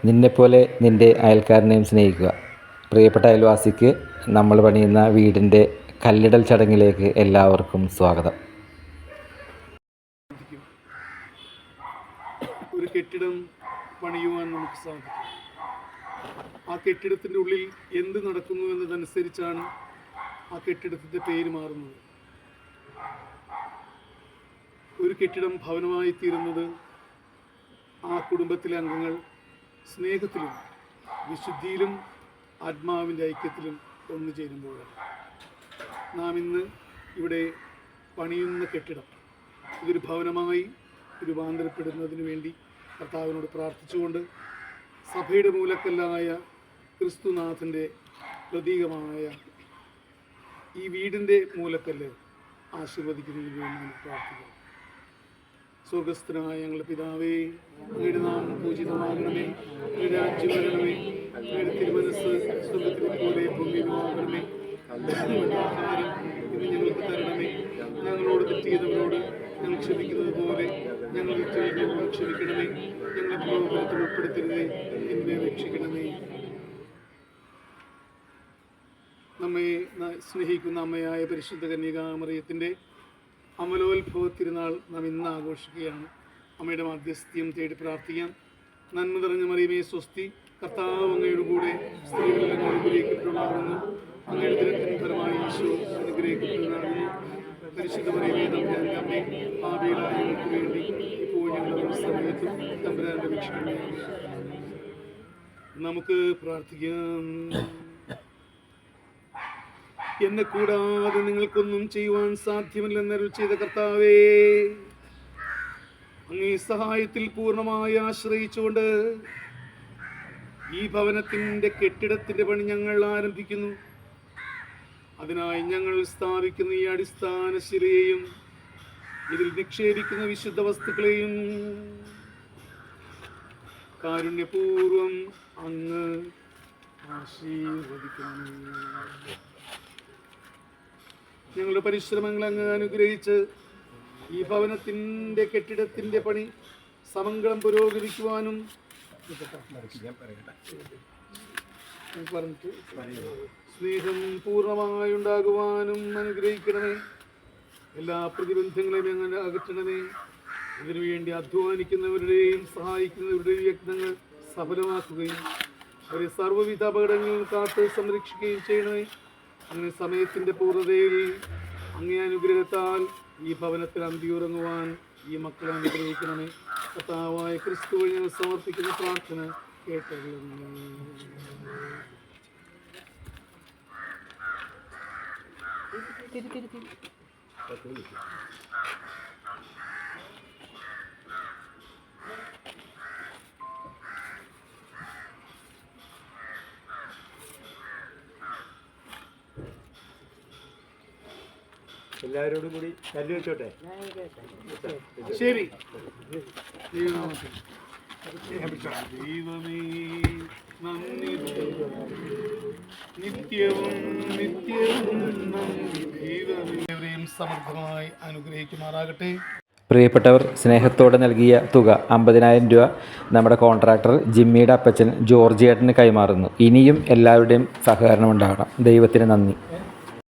നിന്നെപ്പോലെ നിൻ്റെ അയൽക്കാരനെയും സ്നേഹിക്കുക. പ്രിയപ്പെട്ട അയൽവാസിക്ക് നമ്മൾ പണിയുന്ന വീടിൻ്റെ കല്ലിടൽ ചടങ്ങിലേക്ക് എല്ലാവർക്കും സ്വാഗതം. ഒരു കെട്ടിടം പണിയുവാൻ നമുക്ക് സാധിക്കും. ആ കെട്ടിടത്തിൻ്റെ ഉള്ളിൽ എന്ത് നടക്കുന്നു എന്നതനുസരിച്ചാണ് ആ കെട്ടിടത്തിൻ്റെ പേര് മാറുന്നത്. ഒരു കെട്ടിടം ഭവനമായി തീരുന്നത് ആ കുടുംബത്തിലെ അംഗങ്ങൾ സ്നേഹത്തിലും വിശുദ്ധിയിലും ആത്മാവിൻ്റെ ഐക്യത്തിലും ഒന്നു ചേരുമ്പോഴാണ്. നാം ഇന്ന് ഇവിടെ പണിയുന്ന കെട്ടിടം ഇതൊരു ഭവനമായി രൂപാന്തരപ്പെടുന്നതിന് വേണ്ടി കർത്താവിനോട് പ്രാർത്ഥിച്ചുകൊണ്ട് സഭയുടെ മൂലക്കല്ലായ ക്രിസ്തുനാഥൻ്റെ പ്രതീകമായ ഈ വീടിൻ്റെ മൂലക്കല്ല് ആശീർവദിക്കുന്നതിന് വേണ്ടി പ്രാർത്ഥിക്കാം. സ്വർഗസ്ഥനായ ഞങ്ങളുടെ പിതാവേ, അങ്ങയുടെ നാമം പൂജിതമാകണമേ, അങ്ങയുടെ രാജ്യം വരണമേ, അങ്ങയുടെ തിരുമനസ്സ് സ്വർഗത്തിലെ പോലെ ഭൂമിയിലുമാകണമേ. ആഹാരം ഇന്ന് ഞങ്ങൾക്ക് തരണമേ, ഞങ്ങളോട് തെറ്റ് ചെയ്തവരോട് ഞങ്ങൾ ക്ഷമിക്കുന്നത് പോലെ ഞങ്ങൾ തെറ്റുകളോട് ക്ഷമിക്കണമേ, ഞങ്ങളെ പ്രലോഭനത്തിൽ ഉൾപ്പെടുത്തരുതേ, എന്നെ രക്ഷിക്കണമേ. നമ്മെ സ്നേഹിക്കുന്ന അമ്മയായ പരിശുദ്ധ കന്യകാമറിയത്തിൻ്റെ അമലോത്ഭവ തിരുനാൾ നാം ഇന്ന് ആഘോഷിക്കുകയാണ്. അമ്മയുടെ മാധ്യസ്ഥ്യം തേടി പ്രാർത്ഥിക്കാം. നന്മ നിറഞ്ഞ മറിയമേ സ്വസ്തി, കർത്താവ് അങ്ങയുടെ കൂടെ സ്ത്രീകളെല്ലാം അനുഗ്രഹിക്കപ്പെട്ടുണ്ടാകുന്നു. അങ്ങയുടെ തിരക്കിന് ഫലമായി ഈശോ അനുഗ്രഹിക്കപ്പെട്ടുണ്ടാകുന്നു. പരിശുദ്ധ മറിയമേ തമ്പുരാന്റെ അമ്മേ, പാപികളായ ഞങ്ങൾക്ക് വേണ്ടി ഇപ്പോൾ ഞങ്ങളുടെ സമയത്തും തമ്പുരാന്റെ രക്ഷിക്കണമേ. നമുക്ക് പ്രാർത്ഥിക്കാം. എന്നെ കൂടാതെ നിങ്ങൾക്കൊന്നും ചെയ്യുവാൻ സാധ്യമല്ലെന്നരുൾ ചെയ്ത കർത്താവേ, അങ്ങേ സഹായത്തിൽ പൂർണ്ണമായി ആശ്രയിച്ചുകൊണ്ട് ഈ ഭവനത്തിൻ്റെ കെട്ടിടത്തിൻ്റെ പണി ഞങ്ങൾ ആരംഭിക്കുന്നു. അതിനായി ഞങ്ങൾ സ്ഥാപിക്കുന്ന ഈ അടിസ്ഥാന ശിലയെയും ഇതിൽ നിക്ഷേപിക്കുന്ന വിശുദ്ധ വസ്തുക്കളെയും കാരുണ്യപൂർവം അങ്ങ് ആശീർവദിക്കുന്നു. ഞങ്ങളുടെ പരിശ്രമങ്ങൾ അങ്ങ് അനുഗ്രഹിച്ച് ഈ ഭവനത്തിൻ്റെ കെട്ടിടത്തിൻ്റെ പണി സമംഗളം പുരോഗമിക്കുവാനും സ്നേഹം പൂർണ്ണമായുണ്ടാകുവാനും അനുഗ്രഹിക്കണമേ. എല്ലാ പ്രതിബന്ധങ്ങളെയും അങ്ങനെ അകറ്റണമേ. ഇതിനുവേണ്ടി അധ്വാനിക്കുന്നവരുടെയും സഹായിക്കുന്നവരുടെയും യത്നങ്ങൾ സഫലമാക്കുകയും അവരെ സർവ്വവിധ അപകടങ്ങളിൽ കാത്ത് സംരക്ഷിക്കുകയും ചെയ്യണമേ. അങ്ങനെ സമയത്തിൻ്റെ പൂർണ്ണതയിൽ അങ്ങേ അനുഗ്രഹത്താൽ ഈ ഭവനത്തിൽ അന്തിയുറങ്ങുവാൻ ഈ മക്കളെ അനുഗ്രഹിക്കണമേ. കർത്താവായ ക്രിസ്തു വഴി ഞങ്ങൾ സമർപ്പിക്കുന്ന പ്രാർത്ഥന കേട്ടറിയുന്നു. എല്ലാവരോടും കൂടി കല്ല് വെച്ചോട്ടെ. ശരി. ദൈവമേ നന്ദി, നിത്യവും നിത്യവും നന്ദി. ദൈവമേ സമൃദ്ധമായി അനുഗ്രഹിക്കുമാറാകട്ടെ. പ്രിയപ്പെട്ടവർ, സ്നേഹത്തോടെ നൽകിയ തുക 50,000 രൂപ നമ്മുടെ കോൺട്രാക്ടർ ജിമ്മിയുടെ അപ്പച്ചൻ ജോർജിയേട്ടന് കൈമാറുന്നു. ഇനിയും എല്ലാവരുടെയും സഹകരണം ഉണ്ടാകണം. ദൈവത്തിന് നന്ദി.